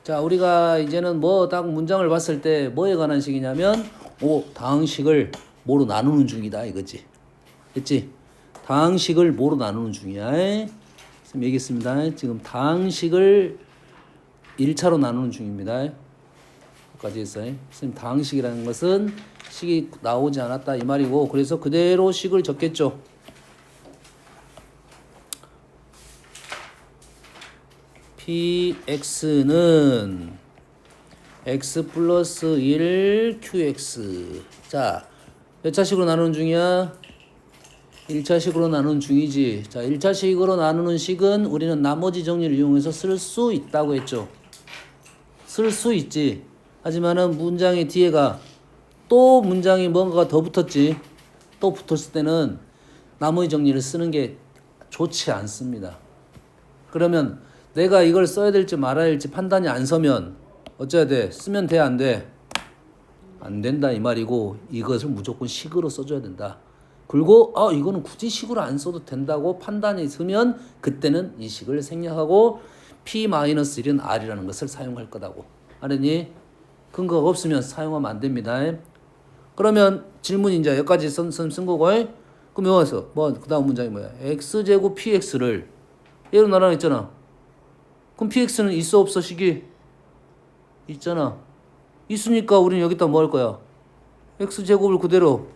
자, 우리가 이제는 뭐 딱 문장을 봤을 때 뭐에 관한 식이냐면 다항식을 뭐로 나누는 중이다 이거지. 됐지? 다항식을 뭐로 나누는 중이야. 선생님 얘기했습니다. 지금 다항식을 1차로 나누는 중입니다. 여기까지 했어요. 선생님 다항식이라는 것은 식이 나오지 않았다 이 말이고, 그래서 그대로 식을 적겠죠. px는 x 플러스 1 qx. 자, 몇 차식으로 나누는 중이야? 1차식으로 나누는 중이지. 자, 1차식으로 나누는 식은 우리는 나머지 정리를 이용해서 쓸 수 있다고 했죠. 쓸 수 있지. 하지만은 문장의 뒤에가 또 문장이 뭔가가 더 붙었지. 또 붙었을 때는 나머지 정리를 쓰는 게 좋지 않습니다. 그러면 내가 이걸 써야 될지 말아야 할지 판단이 안 서면 어째야 돼? 쓰면 돼, 안 돼? 안 된다 이 말이고, 이것을 무조건 식으로 써줘야 된다. 그리고 이거는 굳이 식으로 안 써도 된다고 판단이 서면 그때는 이 식을 생략하고 p-1은 r이라는 것을 사용할 거다고. 알았니? 근거가 없으면 사용하면 안 됩니다. 그러면 질문이 이제 여기까지 쓴 거고, 그럼 여기서 그 다음 문장이 뭐야? x제곱 px를 얘로 나눠 있잖아. 그럼 px는 있어 없어 식이? 있잖아. 있으니까 우리는 여기다 뭐 할 거야? x제곱을 그대로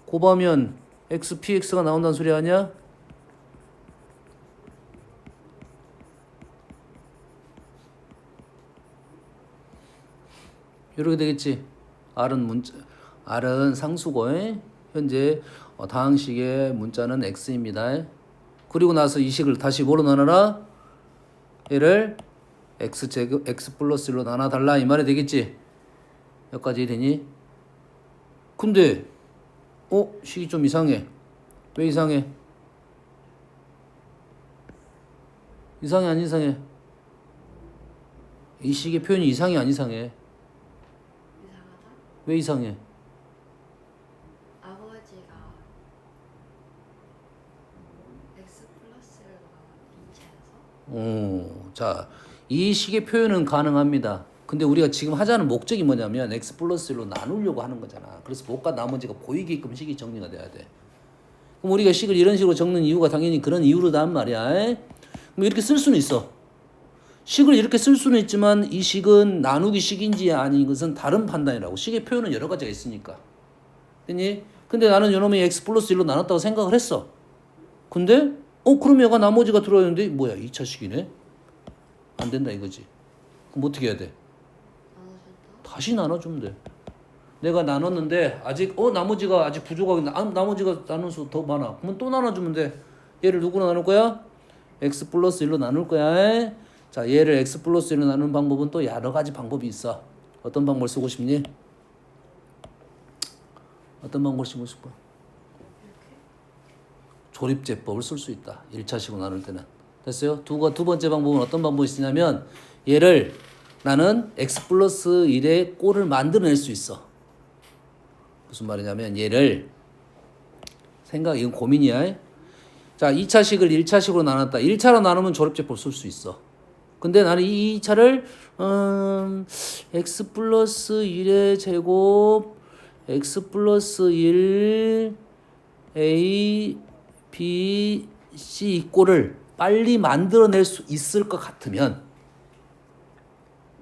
곱하면 x px가 나온다는 소리 아니야? 이렇게 되겠지. r은 상수고, 현재 다항식의 문자는 x입니다. 그리고 나서 이 식을 다시 뭐로 나눠라? 얘를 x제곱 x 플러스 1로 나눠달라 이 말이 되겠지. 여기까지 되니? 근데 식이 좀 이상해. 왜 이상해? 이상해 안 이상해? 이 식의 표현이 이상해 안 이상해? 이상하다? 왜 이상해? 아버지가 x 플러스를 인지해서 자, 이 식의 표현은 가능합니다. 근데 우리가 지금 하자는 목적이 뭐냐면 x 플러스 1로 나누려고 하는 거잖아. 그래서 뭐가 나머지가 보이게끔 식이 정리가 돼야 돼. 그럼 우리가 식을 이런 식으로 적는 이유가 당연히 그런 이유로단 말이야. 그럼 이렇게 쓸 수는 있어. 식을 이렇게 쓸 수는 있지만 이 식은 나누기 식인지 아닌 것은 다른 판단이라고. 식의 표현은 여러 가지가 있으니까. 됐니? 근데 나는 요놈이 x 플러스 1로 나눴다고 생각을 했어. 근데 그럼 얘가 나머지가 들어있는데 뭐야 2차식이네? 안 된다 이거지. 그럼 어떻게 해야 돼? 나눠준다? 다시 나눠주면 돼. 내가 나눴는데 아직 나머지가 아직 부족하게 나머지가 나눈 수 더 많아. 그러면 또 나눠주면 돼. 얘를 누구로 나눌 거야? x 플러스 1로 나눌 거야. 자, 얘를 x 플러스 1로 나누는 방법은 또 여러 가지 방법이 있어. 어떤 방법을 쓰고 싶니? 어떤 방법을 쓰고 싶어? 조립제법을 쓸 수 있다. 1차식으로 나눌 때는. 됐어요? 두 번째 방법은 어떤 방법이 있냐면 얘를 나는 x 플러스 1의 꼴을 만들어낼 수 있어. 무슨 말이냐면 얘를 이건 고민이야. 자, 2차식을 1차식으로 나눴다. 1차로 나누면 조립제법 쓸 수 있어. 근데 나는 이 2차를 x 플러스 1의 제곱 x 플러스 1 a b c 꼴을 빨리 만들어낼 수 있을 것 같으면,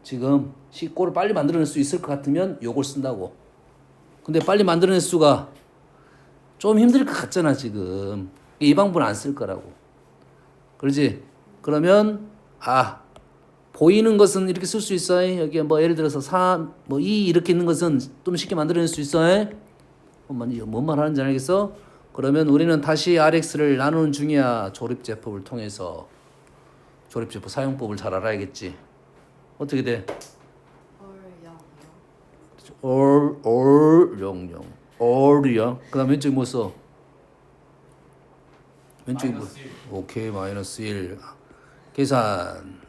지금 c 꼴을 빨리 만들어낼 수 있을 것 같으면 요걸 쓴다고. 근데 빨리 만들어낼 수가 좀 힘들 것 같잖아 지금. 이 방법은 안 쓸 거라고. 그러지? 그러면 보이는 것은 이렇게 쓸 수 있어. 여기 예를 들어서 4, 2 이렇게 있는 것은 좀 쉽게 만들어낼 수 있어. 뭔 말 하는지 알겠어? 그러면 우리는 다시 RX를 나누는 중이야. 조립제법을 통해서. 조립제법 사용법을 잘 알아야겠지. 어떻게 돼? 얼 0, 0이야. 그 다음 왼쪽이 뭐 써? 왼쪽이 뭐? 오케이, 마이너스 1. 계산.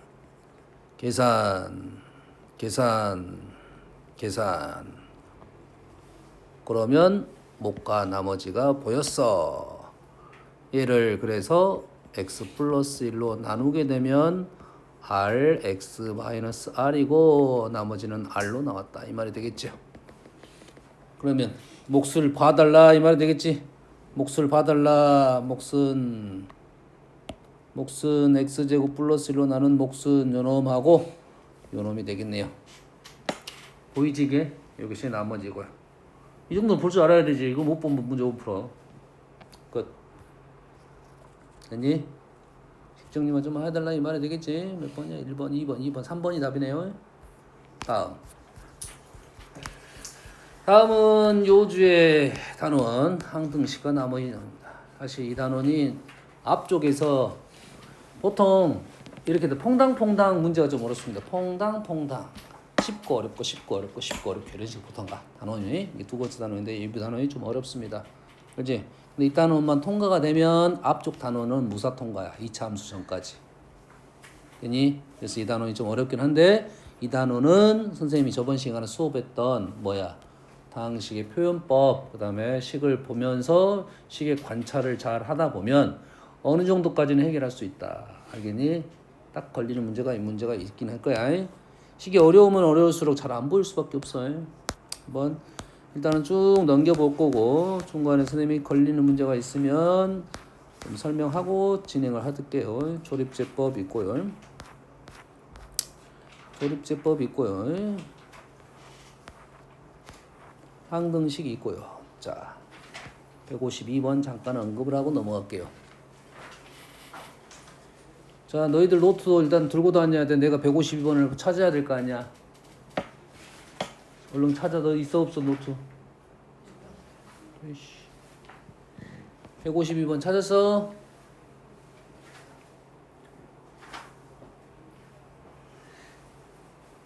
그러면 목과 나머지가 보였어. 얘를 그래서 x 플러스 1로 나누게 되면 R x 마이너스 R이고 나머지는 R로 나왔다 이 말이 되겠죠. 그러면 몫을 봐달라 이 말이 되겠지. 몫을 봐달라. 몫은 x제곱 플러스 1로 나눈 몫은 요놈하고 요놈이 되겠네요. 보이지 이게? 이것이 나머지고요. 이 정도는 볼 줄 알아야 되지. 이거 못 보면 문제 못 풀어. 끝. 됐니? 식정리만 좀 해달라 이 말이 되겠지. 몇 번이야? 1번, 2번, 2번, 3번이 답이네요. 다음은 요주의 단원 항등식과 나머지 나옵니다. 다시 이 단원이 앞쪽에서 보통 이렇게 퐁당퐁당 문제가 좀 어렵습니다. 퐁당퐁당 쉽고 어렵고 쉽고 어렵고 쉽고 어렵고 이런 식으로 보통 단원이 이게 두 번째 단원인데 이 단원이 좀 어렵습니다. 그렇지? 근데 이 단원만 통과가 되면 앞쪽 단원은 무사 통과야. 2차 함수 전까지. 되니? 그래서 이 단원이 좀 어렵긴 한데 이 단원은 선생님이 저번 시간에 수업했던 다항식의 표현법, 그 다음에 식을 보면서 식의 관찰을 잘 하다 보면 어느 정도까지는 해결할 수 있다. 알겠니? 딱 걸리는 문제가 이 문제가 있긴 할 거야. 식이 어려우면 어려울수록 잘 안 보일 수밖에 없어. 한번 일단은 쭉 넘겨볼 거고 중간에 선생님이 걸리는 문제가 있으면 좀 설명하고 진행을 할게요. 조립제법 있고요. 항등식이 있고요. 자, 152번 잠깐 언급을 하고 넘어갈게요. 자, 너희들 노트도 일단 들고 다녀야 돼. 내가 152번을 찾아야 될 거 아니야. 얼른 찾아. 너 있어 없어 노트? 152번 찾았어?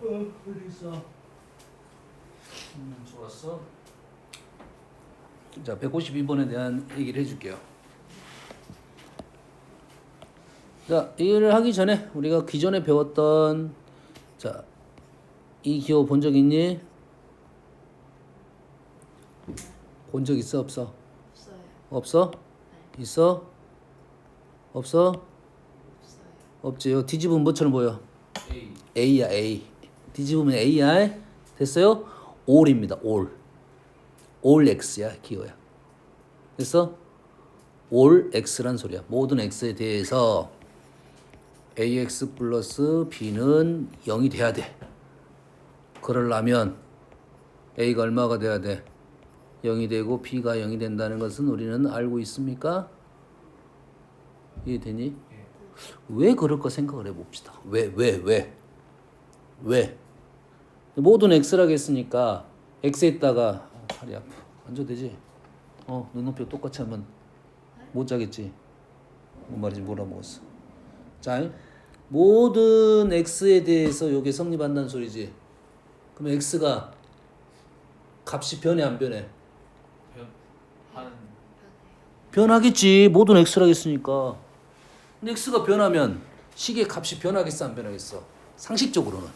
어디 있어? 좋았어. 자, 152번에 대한 얘기를 해줄게요. 자, 이걸 하기 전에 우리가 기존에 배웠던 이 기호 본 적 있니? 본 적 있어 없어? 없어요. 없어? 네. 있어? 없어? 없어요. 없지. 이거 뒤집으면 뭐처럼 보여? A. A야 A. 뒤집으면 A야. 됐어요? all입니다. all x야 기호야. 됐어? all x란 소리야. 모든 x에 대해서 ax 플러스 b는 0이 돼야 돼. 그러려면 a가 얼마가 돼야 돼? 0이 되고 b가 0이 된다는 것은 우리는 알고 있습니까? 이해되니? 왜 그럴까 생각을 해봅시다. 왜? 모든 x라고 했으니까 x에다가 팔이 아파. 앉아도 되지? 눈높이가 똑같이 하면 못 자겠지? 뭔 말인지 몰라먹었어. 자, 모든 x에 대해서 요게 성립한다는 소리지. 그럼 x가 값이 변해 안 변해? 하는 변하겠지. 모든 x라고 했으니까. 근데 x가 변하면 식의 값이 변하겠어 안 변하겠어? 상식적으로는.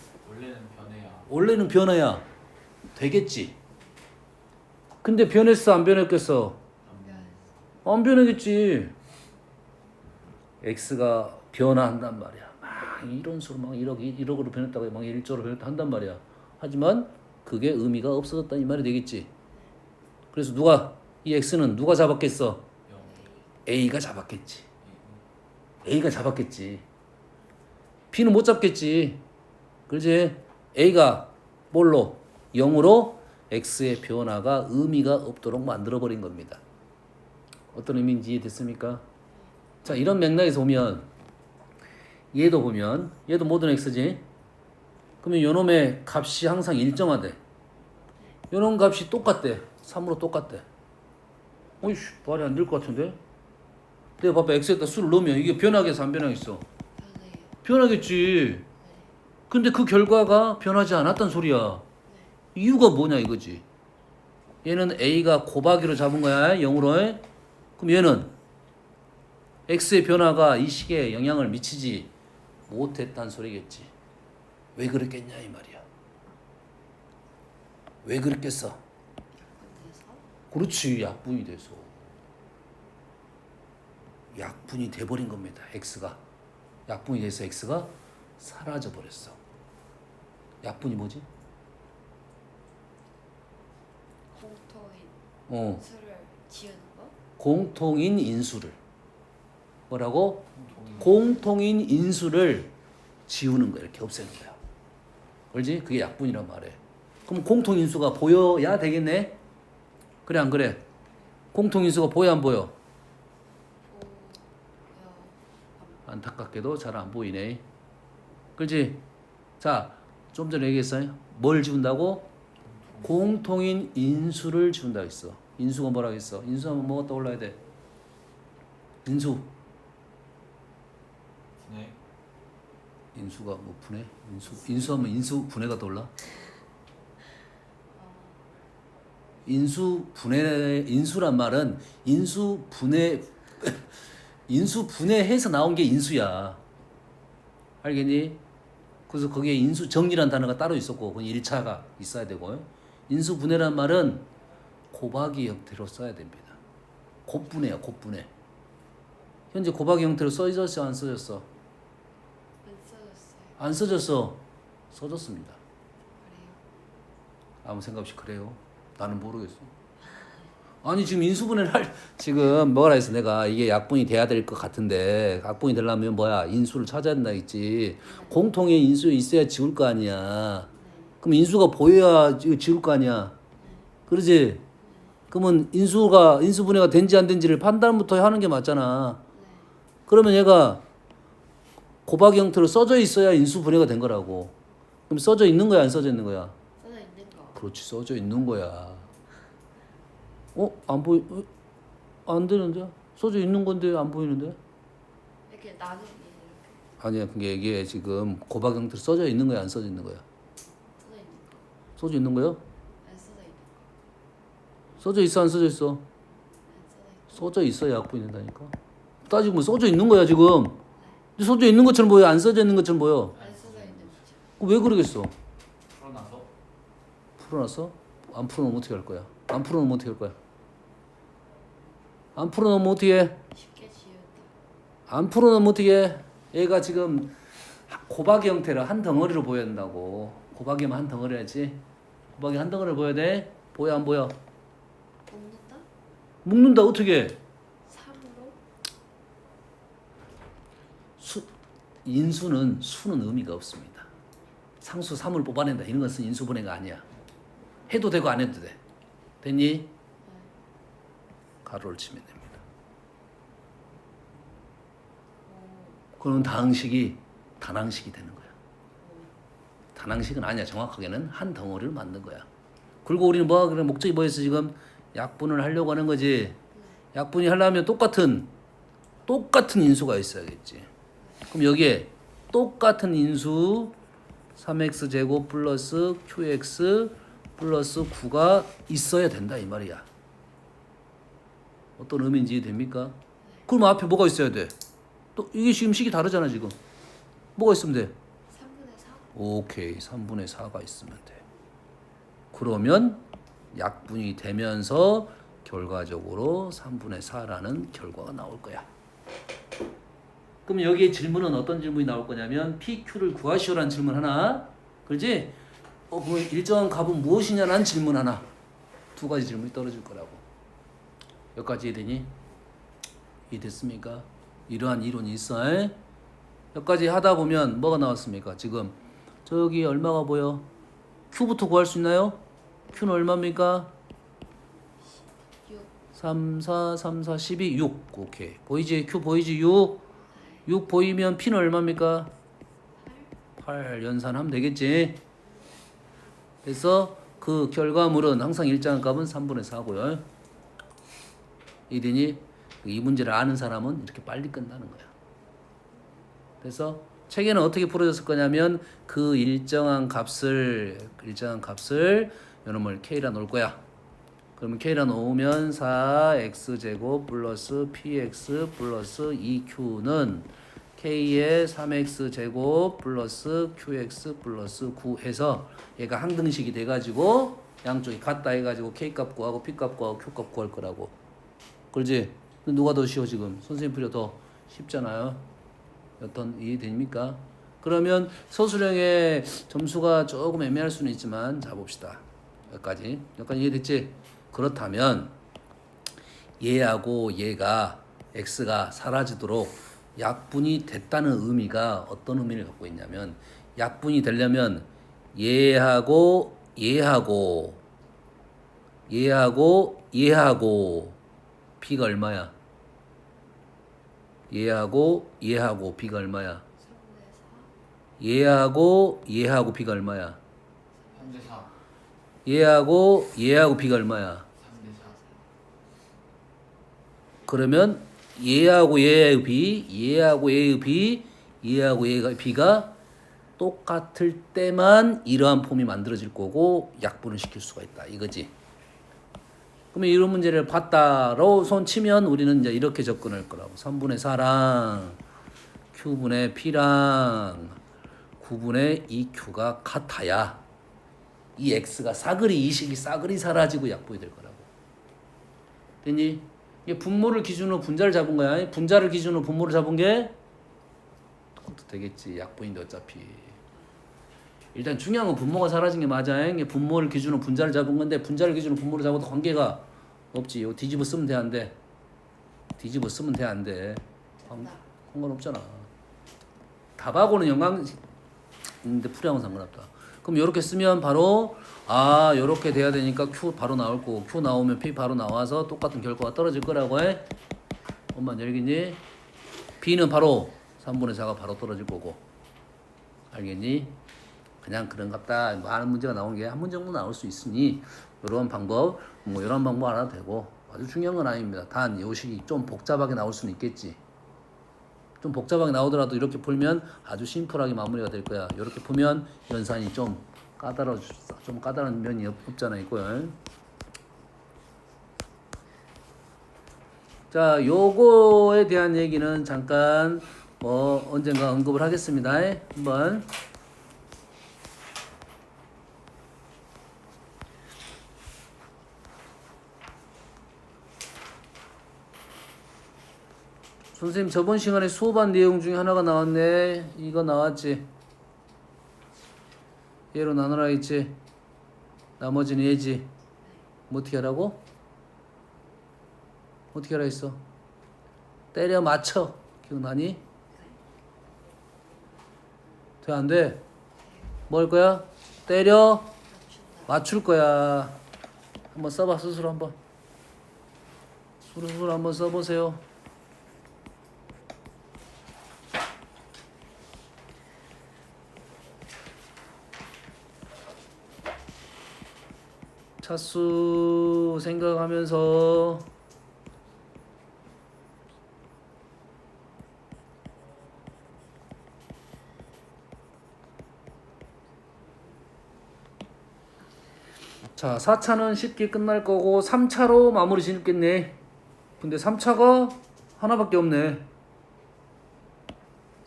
원래는 변해야 되겠지. 근데 변했어 안 변했겠어? 안 변하겠지. x가 변화한단 말이야. 막 이런 식으로 막 1억으로 변했다고 막 1조로 변했다 한단 말이야. 하지만 그게 의미가 없어졌다 이 말이 되겠지. 그래서 이 x는 누가 잡았겠어? a가 잡았겠지. a가 잡았겠지. b는 못 잡겠지. 그렇지? a가 뭘로? 0으로 x의 변화가 의미가 없도록 만들어버린 겁니다. 어떤 의미인지 이해됐습니까? 자, 이런 맥락에서 보면 얘도 모든 x지. 그러면 요놈의 값이 항상 일정하대. 요놈 값이 똑같대. 3으로 똑같대. 어이씨, 말이 안 될 것 같은데? 내가 봐봐, x에다 수를 넣으면 이게 변하겠어 안 변하겠어? 변해요. 변하겠지. 근데 그 결과가 변하지 않았단 소리야. 이유가 뭐냐 이거지. 얘는 a가 곱하기로 잡은 거야. 0으로. 그럼 얘는 x의 변화가 이 식에 영향을 미치지 못했단 소리겠지. 왜 그랬겠냐 이 말이야. 왜 그랬겠어? 그래서 그렇지. 약분이 돼서. 약분이 돼버린 겁니다. x가. 약분이 돼서 x가 사라져 버렸어. 약분이 뭐지? 공통인 수를 지우는 거? 공통인 인수를 뭐라고? 공통인 인수를 지우는 거야. 이렇게 없애는 거야. 그렇지? 그게 약분이란 말이야. 그럼 공통인수가 보여야 되겠네? 그래 안 그래? 공통인수가 보여 안 보여? 보여. 안타깝게도 잘 안 보이네. 그렇지? 자, 좀 전에 얘기했어요. 뭘 지운다고? 공통인 인수를 지운다 했어. 인수가 뭐라고 했어? 인수하면 뭐가 떠올라야 돼? 인수. 분해. 인수가 뭐 분해? 인수하면 인수 분해가 떠올라? 인수 분해 인수란 말은 인수 분해 인수 분해해서 나온 게 인수야. 알겠니? 그래서 거기에 인수 정리란 단어가 따로 있었고 그건 1차가 있어야 되고요. 인수 분해란 말은 곱하기 형태로 써야 됩니다. 곱분해야 곱분해. 현재 곱하기 형태로 써졌어 안 써졌어? 안 써졌어요. 안 써졌어. 써졌습니다. 그래요? 아무 생각 없이 그래요. 나는 모르겠어. 아니 지금 인수분해를 할 지금 뭐라 했어 내가 이게 약분이 돼야 될 것 같은데 약분이 되려면 뭐야 인수를 찾아야 된다 했지. 공통의 인수 있어야 지울 거 아니야. 그럼 인수가 보여야 지울 거 아니야. 그러지? 그러면 인수분해가 된지 안 된지를 판단부터 하는 게 맞잖아. 그러면 얘가 곱하기 형태로 써져 있어야 인수분해가 된 거라고. 그럼 써져 있는 거야 안 써져 있는 거야? 써져 있는 거. 그렇지 써져 있는 거야. 안 보이? 안 되는데? 써져 있는 건데 안 보이는데? 이렇게 나누기 이렇게 아니야 그게 이게 지금 곱하기 형태로 써져 있는 거야 안 써져 있는 거야? 써져 있는 거. 써져 있는 거요? 안 써져 있는 거. 써져 있어 안 써져 있어? 안 써져 있는 써져 있어야 약분이 된다니까. 따지고 보면 써져 있는 거야 지금. 근데 써져 있는 것처럼 보여 안 써져 있는 것처럼 보여? 거. 안 써져 있는 거죠. 왜 그러겠어? 풀어놔서 풀어놨어? 안 풀어놓으면 어떻게 할 거야? 안 풀어놓으면 어떻게 할 거야? 안 풀어놓으면 어떻게 해? 쉽게 지우다. 안 풀어놓으면 어떻게 해? 얘가 지금 곱하기 형태를 한 덩어리로 보여야 된다고. 곱하기면 한 덩어리야지. 곱하기 한 덩어리를 보여야 돼? 보여 안 보여? 먹는다? 묶는다 어떻게 해? 3으로? 인수는 수는 의미가 없습니다. 상수 3을 뽑아낸다 이런 것은 인수분해가 아니야. 해도 되고 안 해도 돼. 됐니? 가로를 치면 됩니다. 그러면 다항식이 단항식이 되는 거야. 단항식은 아니야. 정확하게는 한 덩어리를 만든 거야. 그리고 우리는 뭐가 그래 목적이 뭐였어 지금? 약분을 하려고 하는 거지. 약분이 하려면 똑같은 인수가 있어야겠지. 그럼 여기에 똑같은 인수 3x 제곱 플러스 qx 플러스 9가 있어야 된다 이 말이야. 어떤 의미인지 이해됩니까? 그럼 앞에 뭐가 있어야 돼? 또 이게 지금 식이 다르잖아 지금. 뭐가 있으면 돼? 3분의 4? 오케이 3분의 4가 있으면 돼. 그러면 약분이 되면서 결과적으로 3분의 4라는 결과가 나올 거야. 그럼 여기에 질문은 어떤 질문이 나올 거냐면 PQ를 구하시오라는 질문 하나, 그렇지? 그 일정한 값은 무엇이냐라는 질문 하나, 두 가지 질문이 떨어질 거라고. 여기까지 이해되니? 이해됐습니까? 이러한 이론이 있어. 여기까지 하다 보면 뭐가 나왔습니까? 지금 저기 얼마가 보여? Q부터 구할 수 있나요? Q는 얼마입니까? 6. 3, 4, 3, 4, 12, 6. 오케이. 보이지? Q 보이지? 6. 6 보이면 P는 얼마입니까? 8 연산하면 되겠지. 그래서 그 결과물은 항상 일정한 값은 3분의 4고요. 이되니 이 문제를 아는 사람은 이렇게 빨리 끝나는 거야. 그래서 책에는 어떻게 풀어졌을 거냐면 그 일정한 값을 이놈을 K라 놓을 거야. 그러면 K라 놓으면 4x제곱 플러스 px 플러스 2q는 K의 3x제곱 플러스 qx 플러스 9 해서 얘가 항등식이 돼가지고 양쪽이 같다 해가지고 K값 구하고 P값 구하고 Q값 구할 거라고. 그렇지? 누가 더 쉬워 지금? 선생님 풀이 더 쉽잖아요. 어떤 이해됩니까? 그러면 서술형의 점수가 조금 애매할 수는 있지만 자 봅시다. 여기까지 이해됐지? 그렇다면 얘하고 얘가 x가 사라지도록 약분이 됐다는 의미가 어떤 의미를 갖고 있냐면 약분이 되려면 얘하고 b가 얼마야? 얘하고 b가 얼마야? 3분의 4. 얘하고 b가 얼마야? 3대 4. 얘하고 b가 얼마야? 3대 4. 그러면 얘하고 얘의 b가 똑같을 때만 이러한 폼이 만들어질 거고 약분을 시킬 수가 있다 이거지. 그러면 이런 문제를 봤다로 손 치면 우리는 이제 이렇게 접근할 거라고. 3분의 4랑 q분의 p랑 9분의 2q가 같아야 이 x가 이 식이 싸그리 사라지고 약분이 될 거라고. 됐니? 이게 분모를 기준으로 분자를 잡은 거야. 분자를 기준으로 분모를 잡은 게 그것도 되겠지. 약분인데 어차피. 일단 중요한 건 분모가 사라진 게 맞아. 이게 분모를 기준으로 분자를 잡은 건데 분자를 기준으로 분모를 잡아도 관계가 없지. 이거 뒤집어 쓰면 돼, 안 돼? 뒤집어 쓰면 돼, 안 돼? 상관없잖아. 답하고는 연관 있는데 풀이하고는 상관없다. 그럼 이렇게 쓰면 바로 이렇게 돼야 되니까 Q 바로 나올 거고 Q 나오면 P 바로 나와서 똑같은 결과가 떨어질 거라고 해. 엄마 알겠니? B는 바로 3분의 4가 바로 떨어질 거고. 알겠니? 그냥 그런갑다. 많은 문제가 나오는 게 한 문제 정도 나올 수 있으니 이런 방법, 이런 방법 알아도 되고 아주 중요한 건 아닙니다. 단 요식이 좀 복잡하게 나올 수는 있겠지. 좀 복잡하게 나오더라도 이렇게 풀면 아주 심플하게 마무리가 될 거야. 이렇게 풀면 연산이 좀 까다로운 면이 없잖아 있고요. 자, 요거에 대한 얘기는 잠깐 언젠가 언급을 하겠습니다. 한번. 선생님 저번 시간에 수업한 내용 중에 하나가 나왔네. 이거 나왔지? 얘로 나누라 했지? 나머지는 얘지? 뭐 어떻게 하라고? 어떻게 하라 했어? 때려 맞춰. 기억나니? 돼 안 돼? 뭐 할 거야? 때려 맞출 거야. 한번 써봐. 스스로 한번. 스스로 한번 써보세요. 차수 생각하면서 자 4차는 쉽게 끝날 거고 3차로 마무리 짓겠네. 근데 3차가 하나밖에 없네.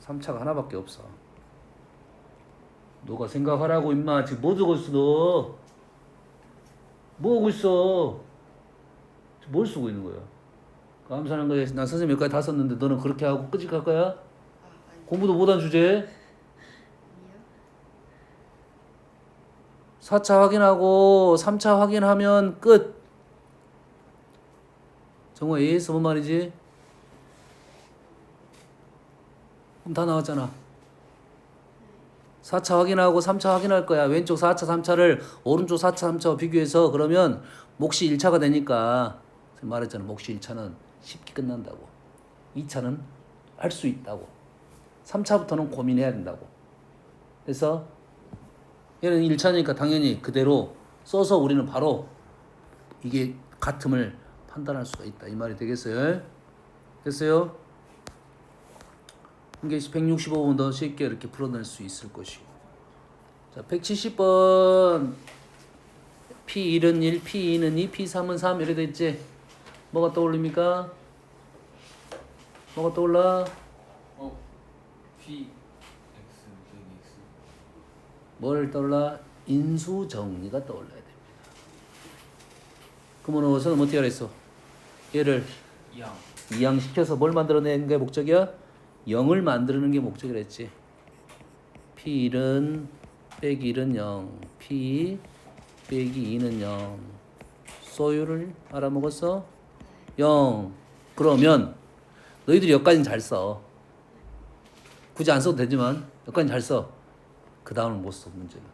3차가 하나밖에 없어. 너가 생각하라고 임마. 지금 뭐 적었어 너? 뭐 하고 있어? 뭘 쓰고 있는 거야? 감사한 거야. 난 선생님 여기까지 다 썼는데 너는 그렇게 하고 끄직할 거야? 아니. 공부도 못한 주제에? 아니요. 4차 확인하고 3차 확인하면 끝. 정말 이해했어? 뭔 말이지? 그럼 다 나왔잖아. 4차 확인하고 3차 확인할 거야. 왼쪽 4차 3차를 오른쪽 4차 3차와 비교해서 그러면 몫이 1차가 되니까 말했잖아. 몫이 1차는 쉽게 끝난다고. 2차는 할 수 있다고. 3차부터는 고민해야 된다고. 그래서 얘는 1차니까 당연히 그대로 써서 우리는 바로 이게 같음을 판단할 수가 있다. 이 말이 되겠어요? 됐어요? 이게 165번 더 쉽게 이렇게 풀어낼 수 있을 것이고. 자, 170번 P1은 1, P2는 2, P3은 3 이렇게 됐지? 뭐가 떠올립니까? 뭐가 떠올라? P X 빼기 X. 뭘 떠올라? 인수 정리가 떠올라야 됩니다. 그러면 우선 어떻게 하랬어? 얘를 2항. 이항시켜서 뭘 만들어내는 게 목적이야? 0을 만드는 게 목적이랬지. P1은 빼기 1은 0. P 빼기 2는 0. 소유를 알아먹었어? 0. 그러면 너희들이 여기까지는 잘 써. 굳이 안 써도 되지만 여기까지는 잘 써. 그 다음은 못 써, 문제는.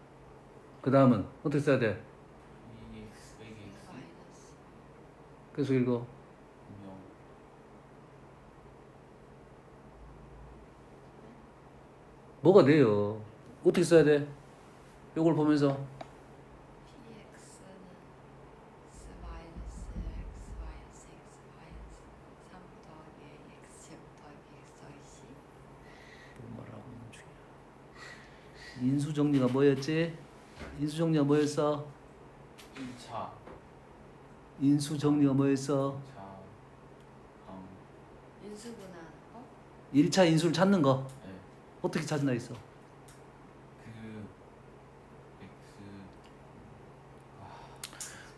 그 다음은 어떻게 써야 돼? 2x 빼기 x 마이너스. 계속 읽어. 0. 뭐가 돼요? 어떻게 써야 돼? 요걸 보면서 px는 s 마이너스 x 마이너스 x 마이너스 3 더하기 x 제곱 더하기 x 더하기 c. 뭐 말하고 있는 중이야. 인수 정리가 뭐였지? 인수 정리가 뭐였어? 1차 인수 정리가 뭐였어? 차 인수분한. 1차 인수를 찾는 거. 네. 어떻게 찾는다 했어? 그 x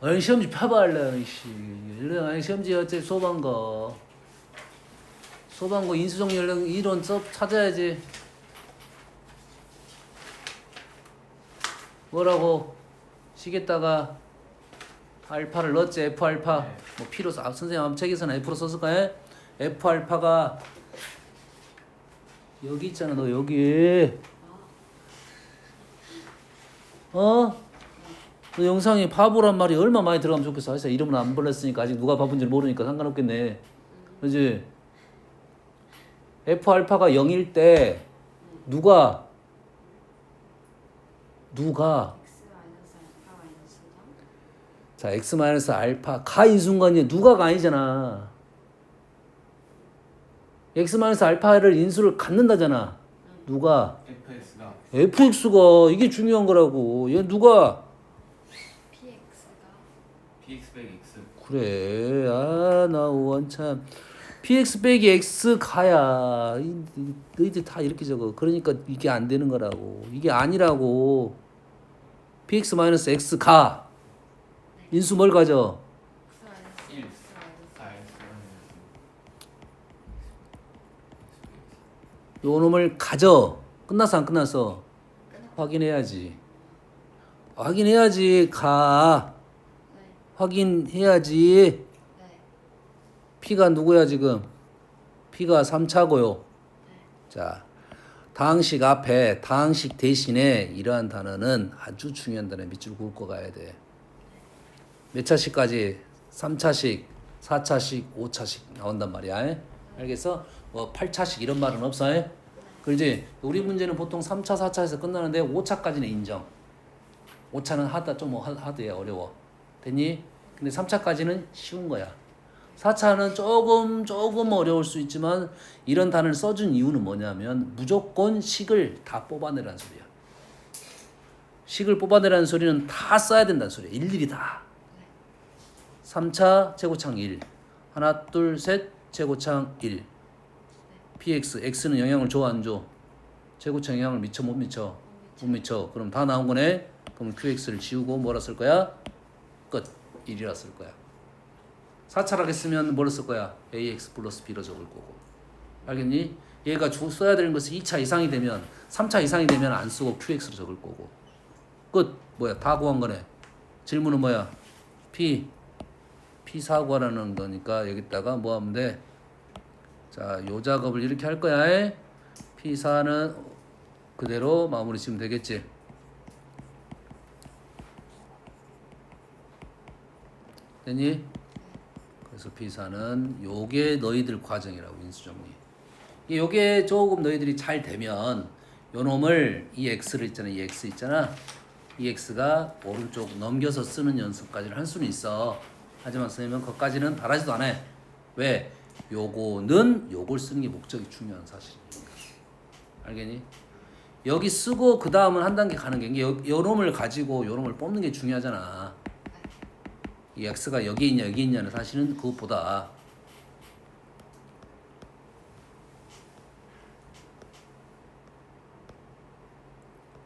아니 시험지 펴봐할래 씨. 아니 시험지 어째 소방거 인수정리 이론 찾아야지. 뭐라고 시계다가 알파를 넣었지. F 알파 네. 뭐 P로 선생님 아무 책에서는 F로 썼을까? F 알파가 여기 있잖아. 너 여기 너 영상에 바보란 말이 얼마 많이 들어가면 좋겠어. 사실 이름은 안 불렀으니까 아직 누가 바본지 모르니까 상관없겠네. 그렇지? F 알파가 0일 때 누가 x 마이너스 알파가 인수다. 자 x 마이너스 알파 가 인수인간이 누가가 아니잖아. x 마이너스 알파를 인수를 갖는다잖아. 누가? fx가 fx가 이게 중요한 거라고. 얘 누가? px가 px 빼기 x 그래. 나 원참 px 빼기 x 가야. 너희들 다 이렇게 적어. 그러니까 이게 안 되는 거라고. 이게 아니라고. px 마이너스 x 가. 인수 뭘 가져? x 마이너스 1 x 마이너스 4x 요 놈을 가져. 끝났어 안 끝났어? 확인해야지. 확인해야지. 가. 네. 확인해야지. 네. P가 누구야 지금? P가 3차고요. 자, 다항식 앞에 다항식 대신에 이러한 단어는 아주 중요한 단어. 밑줄 긋고 가야 돼. 몇 차식까지? 3차식, 4차식, 5차식 나온단 말이야. 알겠어? 뭐 8차식 이런 말은 없어. 그렇지? 우리 문제는 보통 3차, 4차에서 끝나는데 5차까지는 인정. 5차는 하다 좀 하드야. 어려워. 됐니? 근데 3차까지는 쉬운 거야. 4차는 조금 어려울 수 있지만 이런 단어를 써준 이유는 뭐냐면 무조건 식을 다 뽑아내라는 소리야. 식을 뽑아내라는 소리는 다 써야 된다는 소리야. 일일이 다. 3차 최고창 1. 하나 둘 셋 최고창 1. px x는 영향을 줘 안 줘? 최고창 영향을 미쳐 못 미쳐? 못 미쳐. 그럼 다 나온 거네. 그럼 qx를 지우고 뭐라 쓸 거야? 끝. 1이라 쓸 거야. 4차라고 했으면 뭐라 쓸 거야? ax 플러스 b로 적을 거고. 알겠니? 얘가 써야 되는 것은 2차 이상이 되면 3차 이상이 되면 안 쓰고 qx로 적을 거고. 끝. 뭐야? 다 구한 거네. 질문은 뭐야? p 사구하라는 거니까 여기다가 뭐 하면 돼? 자, 요 작업을 이렇게 할 거야. P4는 그대로 마무리 지으면 되겠지. 됐니? 그래서 P4는 요게 너희들 과정이라고 인수정리. 요게 조금 너희들이 잘 되면 요 놈을 이 X를 있잖아. 이 X 있잖아. 이 X가 오른쪽 넘겨서 쓰는 연습까지는 할 수는 있어. 하지만 선생님은 그것까지는 바라지도 않아. 왜? 요거는 요걸 쓰는 게 목적이 중요한 사실이니까. 알겠니? 여기 쓰고 그 다음은 한 단계 가는 게 요 놈을 가지고 요 놈을 뽑는 게 중요하잖아. 이 x가 여기 있냐 여기 있냐는 사실은 그것보다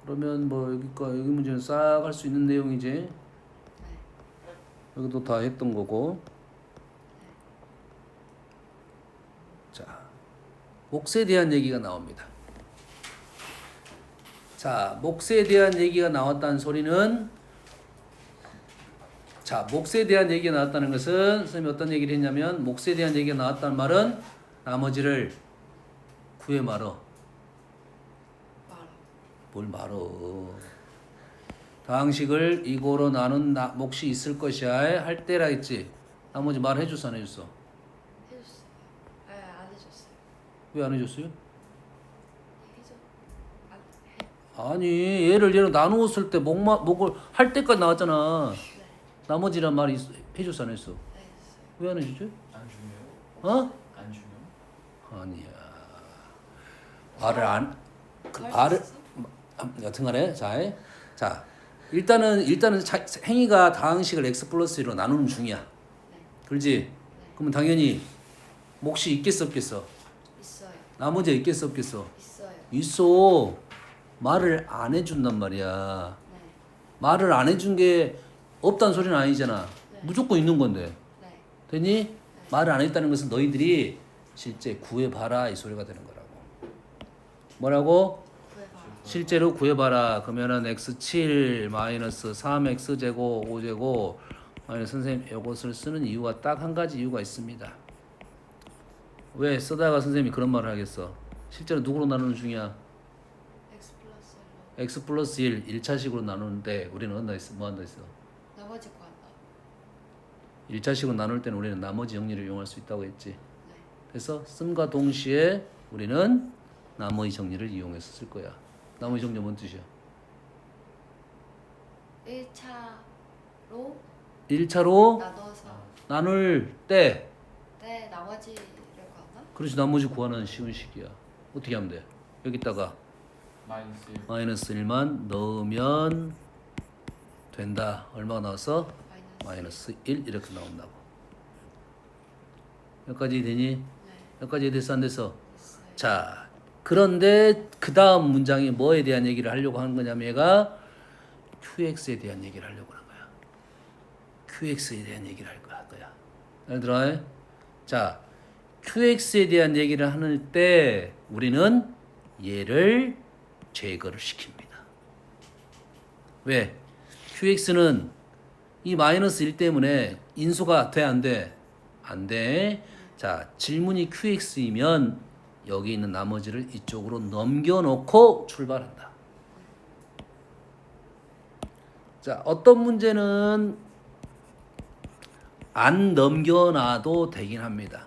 그러면 뭐 여기 문제는 싹 할 수 있는 내용이지. 네. 여기도 다 했던 거고. 자, 몫에 대한 얘기가 나옵니다. 자, 몫에 대한 얘기가 나왔다는 소리는 자, 몫에 대한 얘기가 나왔다는 것은 선생님이 어떤 얘기를 했냐면 몫에 대한 얘기가 나왔다는 말은 나머지를 구해 말어. 말아. 뭘 말어. 다항식을 이거로 나눈 몫이 있을 것이야 할 때라 했지. 나머지 말 해줬어 안 해줬어? 해줬어요. 네, 안 해줬어요. 왜 안 해줬어요? 해줘. 안 해. 아니 얘를 나누었을 때 목을 할 때까지 나왔잖아. 네. 나머지란 말이 해줬어 안 했어? 네, 했어요. 왜 안 해주지? 안 주네요. 어? 안 주면? 아니야. 말을 안 그 할수 말을 있어? 여튼간에 자 일단은 행위가 다항식을 x 플러스 1로 나누는 중이야. 네. 그렇지? 그러면 당연히 몫이 있겠어 없겠어? 있어요. 나머지가 있겠어 없겠어? 있어요. 있어. 말을 안 해준단 말이야. 네. 말을 안 해준 게 없다는 소리는 아니잖아. 네. 무조건 있는 건데. 네. 됐니? 말을 안 했다는 것은 너희들이 실제 구해봐라 이 소리가 되는 거라고. 뭐라고? 구해봐. 실제로 구해봐라. 그러면은 x7 마이너스 3x 제곱 5제곱 마이너스 선생님 이것을 쓰는 이유가 딱 한 가지 이유가 있습니다. 왜 쓰다가 선생님이 그런 말을 하겠어? 실제로 누구로 나누는 중이야? X 플러스 1로 x 플러스 1 1차식으로 나누는데 우리는 한다 했어? 뭐 한다 했어? 나머지 구한다. 1차식으로 나눌 때는 우리는 나머지 정리를 이용할 수 있다고 했지. 네. 그래서 씀과 동시에 우리는 나머지 정리를 이용해서 쓸 거야. 나머지 정리 뭔 뜻이야? 1차로 1차로 나눠서 나눌 때 네, 나머지를 구한다? 그렇지 나머지 구하는 쉬운 식이야. 어떻게 하면 돼? 여기다가 마이너스 1. 마이너스 1만 넣으면 된다. 얼마가 나왔어? 마이너스. 마이너스 1 이렇게 나온다고. 여기까지 되니? 네. 여기까지 됐어 안 됐어? 있어요. 자 그런데 그 다음 문장이 뭐에 대한 얘기를 하려고 하는 거냐면 얘가 QX에 대한 얘기를 하려고 하는 거야. QX에 대한 얘기를 할 거야. 잘 들어? 자 QX에 대한 얘기를 하는 때 우리는 얘를 제거를 시킵니다. 왜? QX는 이 마이너스 1 때문에 인수가 돼 안 돼? 안 돼. 자 질문이 QX이면 여기 있는 나머지를 이쪽으로 넘겨놓고 출발한다. 자 어떤 문제는 안 넘겨놔도 되긴 합니다.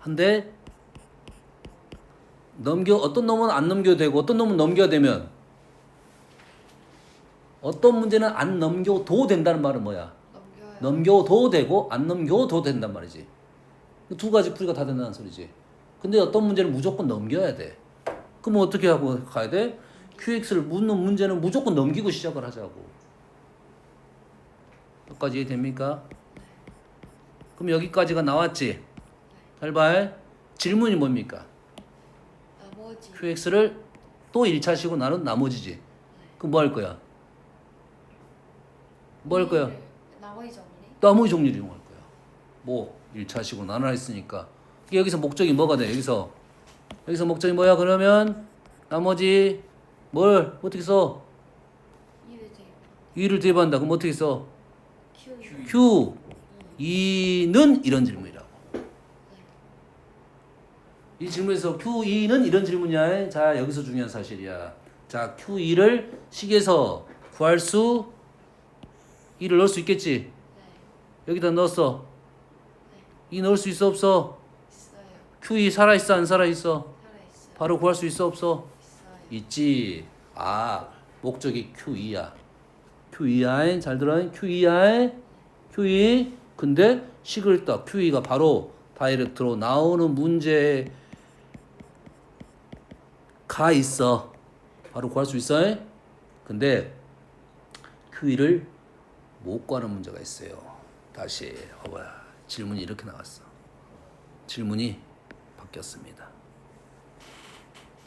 근데 어떤 놈은 안 넘겨도 되고 어떤 놈은 넘겨야 되면 어떤 문제는 안 넘겨도 된다는 말은 뭐야? 넘겨요. 넘겨도 되고 안 넘겨도 된단 말이지. 두 가지 풀이가 다 된다는 소리지. 근데 어떤 문제는 무조건 넘겨야 돼. 그럼 어떻게 하고 가야 돼? QX를 묻는 문제는 무조건 넘기고 시작을 하자고. 여기까지 됩니까? 그럼 여기까지가 나왔지? 잘 봐. 질문이 뭡니까? 나머지. QX를 또 1차식으로 나눈 나머지지. 그럼 뭐 할 거야? 뭐 할 거야? 나머지 정리. 나머지 정리를 이용할 거야. 뭐 1차식으로 나눠 있으니까. 여기서 목적이 뭐가 돼? 여기서 목적이 뭐야? 그러면 나머지 뭘 어떻게 써? 1을 2를 대입한다. 그럼 어떻게 써? Q. Q2는 이런 질문이라고. 이 질문에서 Q2는 이런 질문이야. 자 여기서 중요한 사실이야. 자 Q2를 식에서 구할 수 2를 넣을 수 있겠지? 네. 여기다 넣었어. 2 넣을 수 있어 없어? 있어요. Q2 살아있어 안 살아있어? 살아있어요. 바로 구할 수 있어 없어? 있어요. 있지. 아 목적이 Q2야. Q2야. 잘 들어. Q2야. Q2. 근데 식을 떠. Q2가 바로 다이렉트로 나오는 문제가 있어. 바로 구할 수 있어. 근데 Q2를 못 구하는 문제가 있어요. 다시 질문이 이렇게 나왔어. 질문이 바뀌었습니다.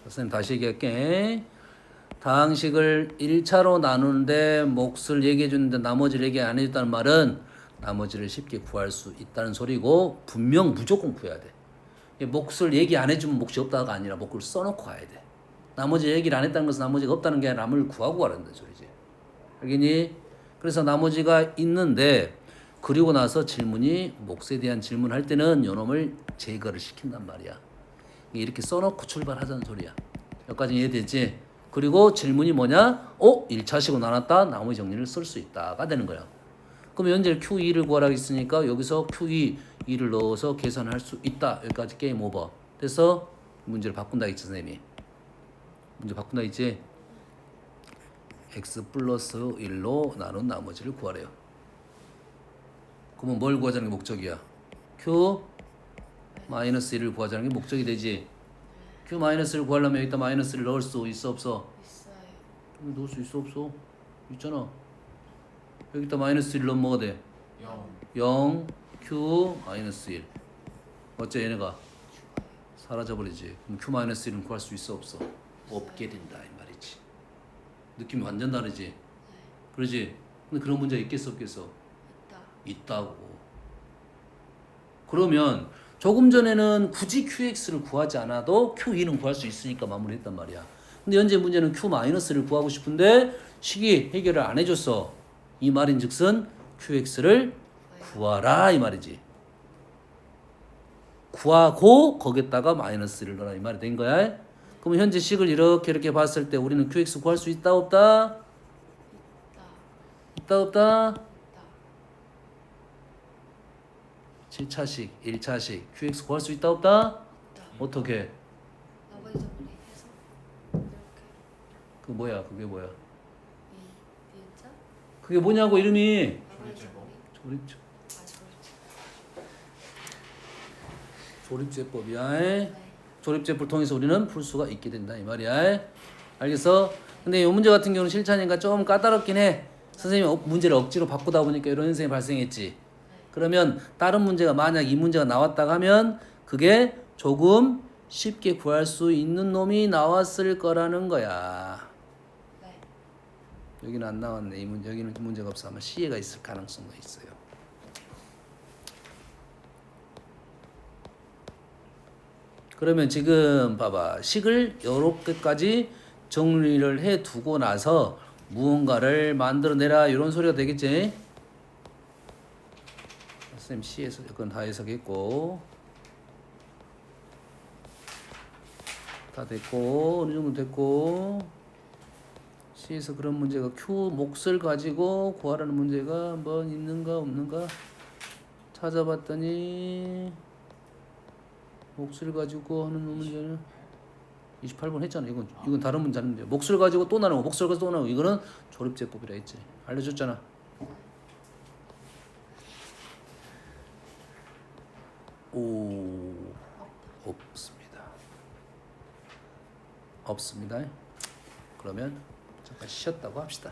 선생님 다시 얘기할게. 다항식을 1차로 나누는데 몫을 얘기해 주는데 나머지를 얘기 안 해줬다는 말은 나머지를 쉽게 구할 수 있다는 소리고 분명 무조건 구해야 돼. 몫을 얘기 안 해주면 몫이 없다가 아니라 몫을 써놓고 가야 돼. 나머지 얘기를 안 했다는 것은 나머지가 없다는 게 아니라 나머지를 구하고 가라는 소리지. 알겠니? 그래서 나머지가 있는데 그리고 나서 질문이 몫에 대한 질문할 때는 요놈을 제거를 시킨단 말이야. 이렇게 써놓고 출발하자는 소리야. 여기까지 이해됐지? 그리고 질문이 뭐냐? 1차식으로 나눴다. 나머지 정리를 쓸 수 있다가 되는 거야. 그럼 현재 Q2를 구하라 했으니까 여기서 Q2, 2를 넣어서 계산할 수 있다. 여기까지 게임 오버. 됐어? 문제를 바꾼다 했지, 선생님이. 문제 바꾼다 했지? x 플러스 1로 나눈 나머지를 구하래요. 그러면 뭘 구하자는 게 목적이야? Q 마이너스 1을 구하자는 게 목적이 되지. Q 마이너스를 구하려면 여기다 마이너스를 넣을 수 있어 없어? 있어요. 넣을 수 있어 없어? 있잖아. 여기다 마이너스 1 넣으면 뭐가 돼? 0. 0 Q 마이너스 1. 어째 얘네가 죽어요. 사라져버리지. 그럼 Q 마이너스 1은 구할 수 있어 없어? 없게 된다 이 말이지. 느낌이 완전 다르지. 네. 그러지. 근데 그런 문제가 있겠어 없겠어? 있다. 있다고. 그러면 조금 전에는 굳이 QX를 구하지 않아도 Q2는 구할 수 있으니까 마무리했단 말이야. 근데 현재 문제는 Q-를 구하고 싶은데 식이 해결을 안 해줬어. 이 말인즉슨 QX를 구하라 이 말이지. 구하고 거기에다가 마이너스를 넣어라 이 말이 된 거야. 그러면 현재 식을 이렇게 봤을 때 우리는 QX 구할 수 있다 없다? 있다. 있다 없다? 있다. 7차식, 1차식 QX 구할 수 있다 없다? 있다. 어떻게? 나머지 정리해서 이렇게 그 뭐야? 그게 뭐야? B자 그게 뭐냐고 이름이? 나머지 정리. 조립 아, 조립제법이야. 네. 조립제법을 통해서 우리는 풀 수가 있게 된다 이 말이야. 알겠어? 근데 이 문제 같은 경우는 실차니까 좀 까다롭긴 해. 선생님이 문제를 억지로 바꾸다 보니까 이런 현상이 발생했지. 그러면 다른 문제가 만약 이 문제가 나왔다고 하면 그게 조금 쉽게 구할 수 있는 놈이 나왔을 거라는 거야. 네. 여기는 안 나왔네. 이 문제 여기는 문제가 없어. 아마 시혜가 있을 가능성도 있어요. 그러면 지금 봐봐. 식을 이렇게까지 정리를 해 두고 나서 무언가를 만들어내라 이런 소리가 되겠지. 선생님 C에서 이건 다 해석했고 다 됐고 어느 정도 됐고 C에서 그런 문제가 Q 몫을 가지고 구하라는 문제가 한번 있는가 없는가 찾아봤더니 몫을 가지고 하는 문제는 28번 했잖아. 이건 다른 문제 하는 문제. 몫을 가지고 또 나누고 몫을 가지고 또 나누고 이거는 조립제법이라 했지. 알려줬잖아. 오 없습니다. 없습니다. 그러면 잠깐 쉬었다고 합시다.